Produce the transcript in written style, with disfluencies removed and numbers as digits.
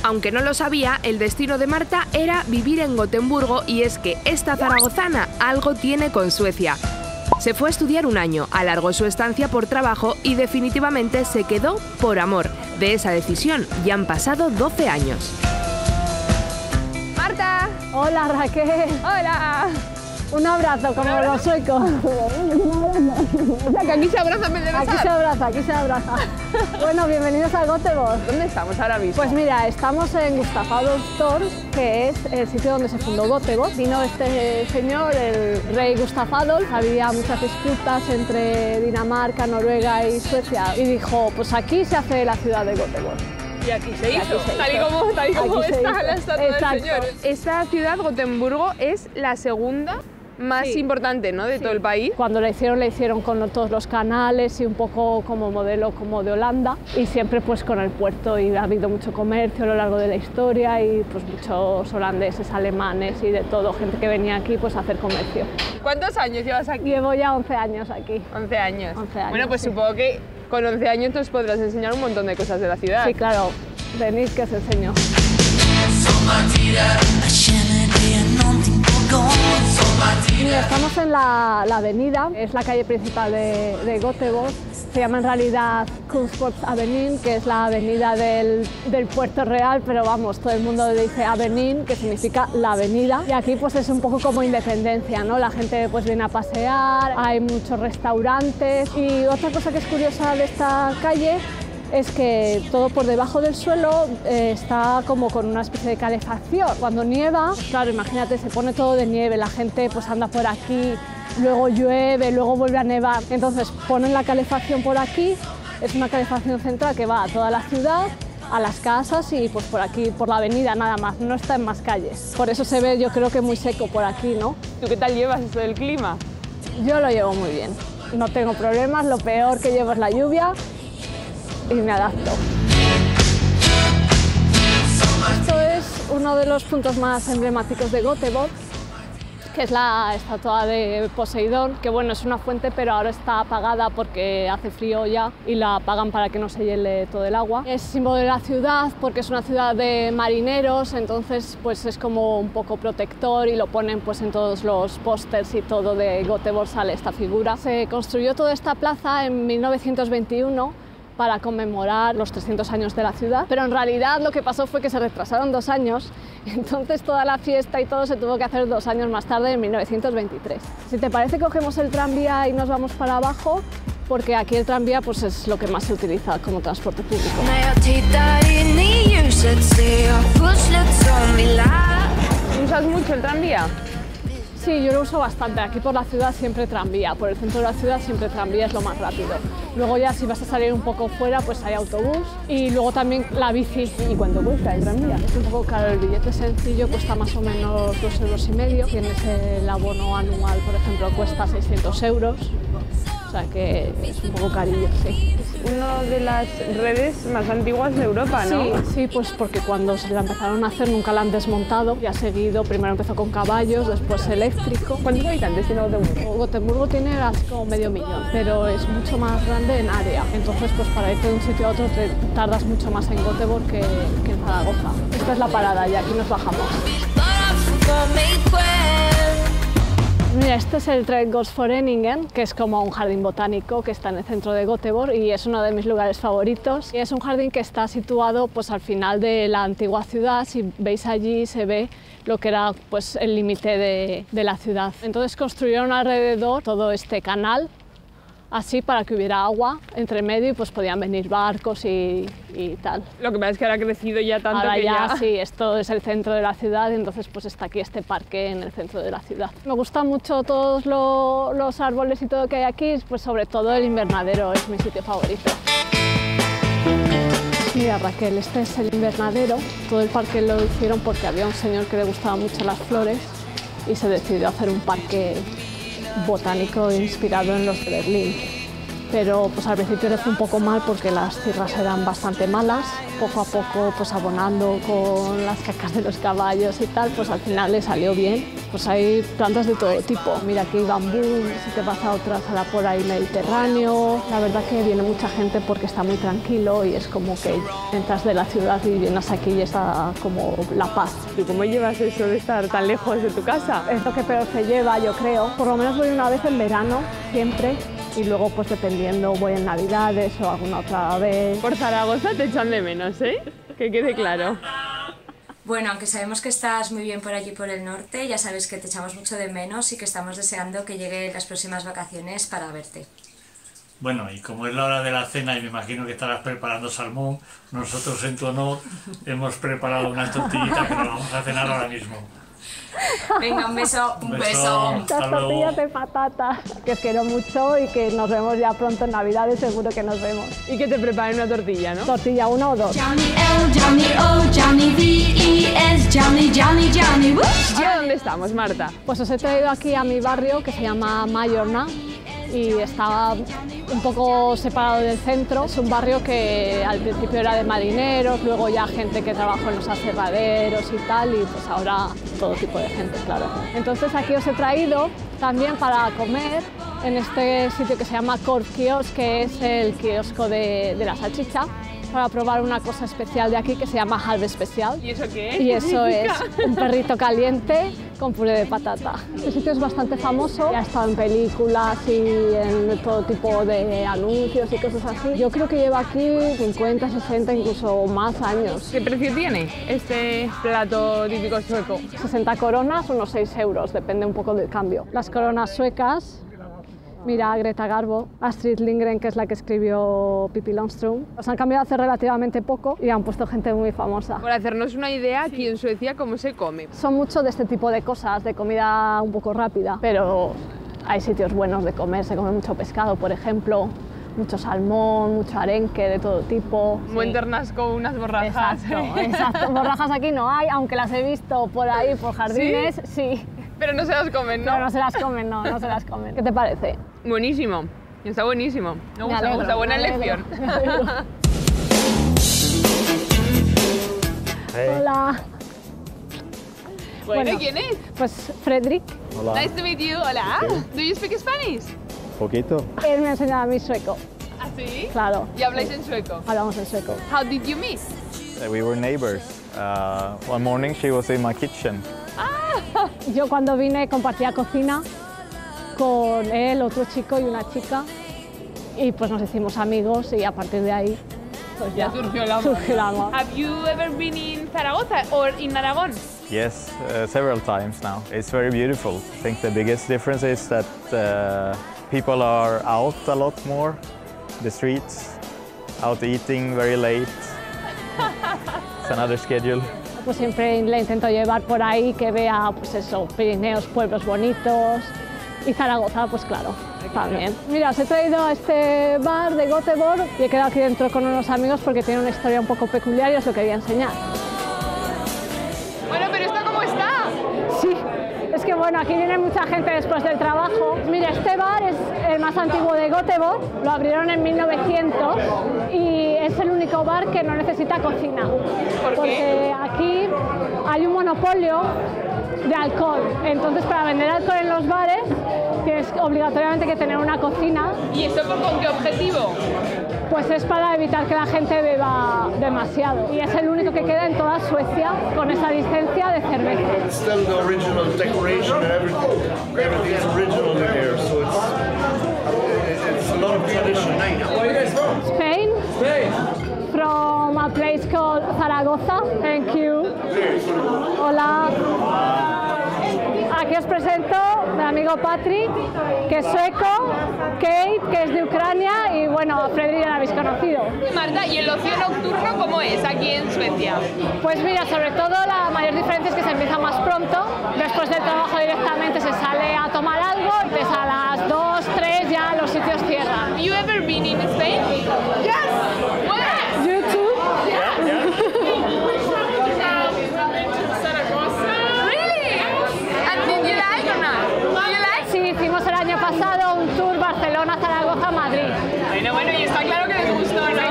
Aunque no lo sabía, el destino de Marta era vivir en Gotemburgo, y es que esta zaragozana algo tiene con Suecia. Se fue a estudiar un año, alargó su estancia por trabajo y definitivamente se quedó por amor. De esa decisión ya han pasado 12 años. ¡Marta! Hola, Raquel. ¡Hola! Un abrazo, como los suecos. O sea, que aquí se abraza en vez de besar. Aquí se abraza, aquí se abraza. Bueno, bienvenidos a Göteborg. ¿Dónde estamos ahora mismo? Pues mira, estamos en Gustaf Adolf Torg, que es el sitio donde se fundó Göteborg. Vino este señor, el rey Gustaf Adolf. Había muchas disputas entre Dinamarca, Noruega y Suecia. Y dijo, pues aquí se hace la ciudad de Göteborg. Y aquí se hizo, tal y como está la estatua del señor. Esta ciudad, Gotemburgo, es la segunda más importante, ¿no?, de todo el país. Cuando la hicieron con todos los canales y un poco como modelo como de Holanda, y siempre pues con el puerto, y ha habido mucho comercio a lo largo de la historia y pues muchos holandeses, alemanes y de todo, gente que venía aquí pues a hacer comercio. ¿Cuántos años llevas aquí? Llevo ya 11 años aquí. 11 años. 11 años. Bueno, pues sí. Supongo que con 11 años nos podrás enseñar un montón de cosas de la ciudad. Sí, claro. Venid que os enseño. Mira, estamos en la avenida, es la calle principal de Göteborg. Se llama en realidad Kungsborgsavenyn, que es la avenida del Puerto Real, pero vamos, todo el mundo le dice Avenyn, que significa la avenida. Y aquí pues es un poco como Independencia, ¿no? La gente pues viene a pasear, hay muchos restaurantes. Y otra cosa que es curiosa de esta calle es que todo por debajo del suelo está como con una especie de calefacción. Cuando nieva, claro, imagínate, se pone todo de nieve, la gente pues anda por aquí, luego llueve, luego vuelve a nevar. Entonces ponen la calefacción por aquí, es una calefacción central que va a toda la ciudad, a las casas y pues por aquí, por la avenida nada más, no está en más calles. Por eso se ve, yo creo que muy seco por aquí, ¿no? ¿Tú qué tal llevas esto del clima? Yo lo llevo muy bien, no tengo problemas, lo peor que llevo es la lluvia y me adapto. Esto es uno de los puntos más emblemáticos de Göteborg, que es la estatua de Poseidón, que bueno, es una fuente, pero ahora está apagada porque hace frío ya y la apagan para que no se hiele todo el agua. Es símbolo de la ciudad porque es una ciudad de marineros, entonces pues es como un poco protector y lo ponen pues en todos los pósters y todo de Göteborg sale esta figura. Se construyó toda esta plaza en 1921 para conmemorar los 300 años de la ciudad, pero en realidad lo que pasó fue que se retrasaron 2 años, entonces toda la fiesta y todo se tuvo que hacer 2 años más tarde, en 1923. Si te parece, cogemos el tranvía y nos vamos para abajo, porque aquí el tranvía pues, es lo que más se utiliza como transporte público. ¿Usas mucho el tranvía? Sí, yo lo uso bastante. Aquí por la ciudad siempre tranvía, por el centro de la ciudad siempre tranvía es lo más rápido. Luego ya si vas a salir un poco fuera, pues hay autobús y luego también la bici. ¿Y cuánto cuesta el tranvía? Es un poco caro, el billete sencillo cuesta más o menos 2,5 €. Tienes el abono anual, por ejemplo, cuesta 600 €. O sea que es un poco carillo, sí. Una de las redes más antiguas de Europa, ¿no? Sí, sí, pues porque cuando se la empezaron a hacer nunca la han desmontado y ha seguido, primero empezó con caballos, después eléctrico. ¿Cuántos habitantes tiene Gotemburgo? Gotemburgo tiene así como medio millón, pero es mucho más grande en área. Entonces, pues para irte de un sitio a otro te tardas mucho más en Göteborg que en Zaragoza. Esta es la parada y aquí nos bajamos. Mira, este es el Trädgårdsföreningen, que es como un jardín botánico que está en el centro de Göteborg y es uno de mis lugares favoritos. Y es un jardín que está situado pues, al final de la antigua ciudad. Si veis allí se ve lo que era pues, el límite de la ciudad. Entonces construyeron alrededor todo este canal, así para que hubiera agua entre medio y pues podían venir barcos y tal. Lo que pasa es que ahora ha crecido ya tanto ahora que ya... Sí, esto es el centro de la ciudad, entonces pues está aquí este parque en el centro de la ciudad. Me gustan mucho todos los árboles y todo que hay aquí, pues sobre todo el invernadero es mi sitio favorito. Mira Raquel, este es el invernadero, todo el parque lo hicieron porque había un señor que le gustaban mucho las flores y se decidió hacer un parque botánico inspirado en los de Berlín. pero pues al principio le fue un poco mal porque las tierras eran bastante malas. Poco a poco, pues abonando con las cacas de los caballos y tal, pues al final le salió bien. Pues hay plantas de todo tipo. Mira, aquí hay bambú, si te vas a otra sala por ahí Mediterráneo. La verdad que viene mucha gente porque está muy tranquilo y es como que entras de la ciudad y vienes aquí y está como la paz. ¿Y cómo llevas eso de estar tan lejos de tu casa? Es lo que peor se lleva, yo creo. Por lo menos voy una vez en verano, siempre. Y luego, pues dependiendo, voy en Navidades o alguna otra vez. Por Zaragoza te echan de menos, ¿eh? Que quede claro. Bueno, aunque sabemos que estás muy bien por allí por el norte, ya sabes que te echamos mucho de menos y que estamos deseando que lleguen las próximas vacaciones para verte. Bueno, y como es la hora de la cena y me imagino que estarás preparando salmón, nosotros en tu honor hemos preparado una tortillita que nos vamos a cenar ahora mismo. Venga, un beso. Un beso. Las tortillas de patata, que os quiero mucho y que nos vemos ya pronto en Navidades, seguro que nos vemos. Y que te preparen una tortilla, ¿no? Tortilla 1 o 2. Johnny L, Johnny O, Johnny V-E-S, Johnny, Johnny, Johnny, woo. ¿Ahora dónde estamos, Marta? Pues os he traído aquí a mi barrio, que se llama Mallorna, y está un poco separado del centro. Es un barrio que al principio era de marineros, luego ya gente que trabajó en los aserraderos y tal, y pues ahora todo tipo de gente, claro. Entonces aquí os he traído también para comer en este sitio que se llama Corp Kiosk, que es el kiosco de la salchicha, para probar una cosa especial de aquí que se llama Halve Especial. ¿Y eso qué es? Y eso es un perrito caliente con puré de patata. Este sitio es bastante famoso, ya ha estado en películas y en todo tipo de anuncios y cosas así. Yo creo que lleva aquí 50, 60, incluso más años. ¿Qué precio tiene este plato típico sueco? 60 coronas, unos 6 euros, depende un poco del cambio. Las coronas suecas, mira, Greta Garbo, Astrid Lindgren, que es la que escribió Pippi Longström. Los han cambiado hace relativamente poco y han puesto gente muy famosa. Por hacernos una idea, aquí en Suecia, ¿cómo se come? Son mucho de este tipo de cosas, de comida un poco rápida, pero hay sitios buenos de comer. Se come mucho pescado, por ejemplo, mucho salmón, mucho arenque de todo tipo. Un buen ternasco, unas borrajas. Exacto, exacto. Borrajas aquí no hay, aunque las he visto por ahí, por jardines, sí. Pero no se las comen, ¿no? Pero no se las comen, no, no se las comen. ¿Qué te parece? Buenísimo, está buenísimo. Me gusta, buena elección. Hola. Bueno, ¿quién es? Pues Fredrik. Hola. Nice to meet you, hola. Do you speak Spanish? Poquito. Él me ha enseñado a mí sueco. ¿Ah, sí? Claro. ¿Y habláis en sueco? Hablamos en sueco. How did you meet? We were neighbors. One morning she was in my kitchen. Yo cuando vine compartía cocina con él, otro chico y una chica, y pues nos hicimos amigos y a partir de ahí pues ya surgió el amor. Surgió el amor. Have you ever been in Zaragoza or in Aragón? Yes, several times now. It's very beautiful. I think the biggest difference is that people are out a lot more, the streets, out eating very late. It's another schedule. Pues siempre le intento llevar por ahí que vea, pues eso, Pirineos, pueblos bonitos, y Zaragoza, pues claro, también. Mira, os he traído a este bar de Göteborg y he quedado aquí dentro con unos amigos porque tiene una historia un poco peculiar y os lo quería enseñar. Bueno, pero ¿esto cómo está? Sí, es que bueno, aquí viene mucha gente después del trabajo. Mira, este bar es el más antiguo de Göteborg, lo abrieron en 1900 y es el único bar que no necesita cocina. ¿Por qué? Porque aquí hay un monopolio de alcohol, entonces para vender alcohol en los bares tienes obligatoriamente que tener una cocina. ¿Y eso con qué objetivo? Pues es para evitar que la gente beba demasiado y es el único que queda en toda Suecia con esa licencia de cerveza. It's still the original decoration and everything is original in here, so it's a lot of tradition. Where are you guys from? Spain? From a place called Zaragoza. Thank you. Hola. Aquí os presento a mi amigo Patrick, que es sueco, Kate, que es de Ucrania, y bueno, a Fredrik ya la habéis conocido. Marta, ¿y el ocio nocturno cómo es aquí en Suecia? Pues mira, sobre todo la mayor diferencia es que se empieza más pronto. Después del trabajo directamente se sale a tomar algo y pues a las 2, 3 ya los sitios cierran. Have you ever been in Spain? Yes! Where? You too? Sí, hicimos el año pasado un tour Barcelona Barcelona, Zaragoza, Madrid. Bueno, y está claro que les gustó, ¿no?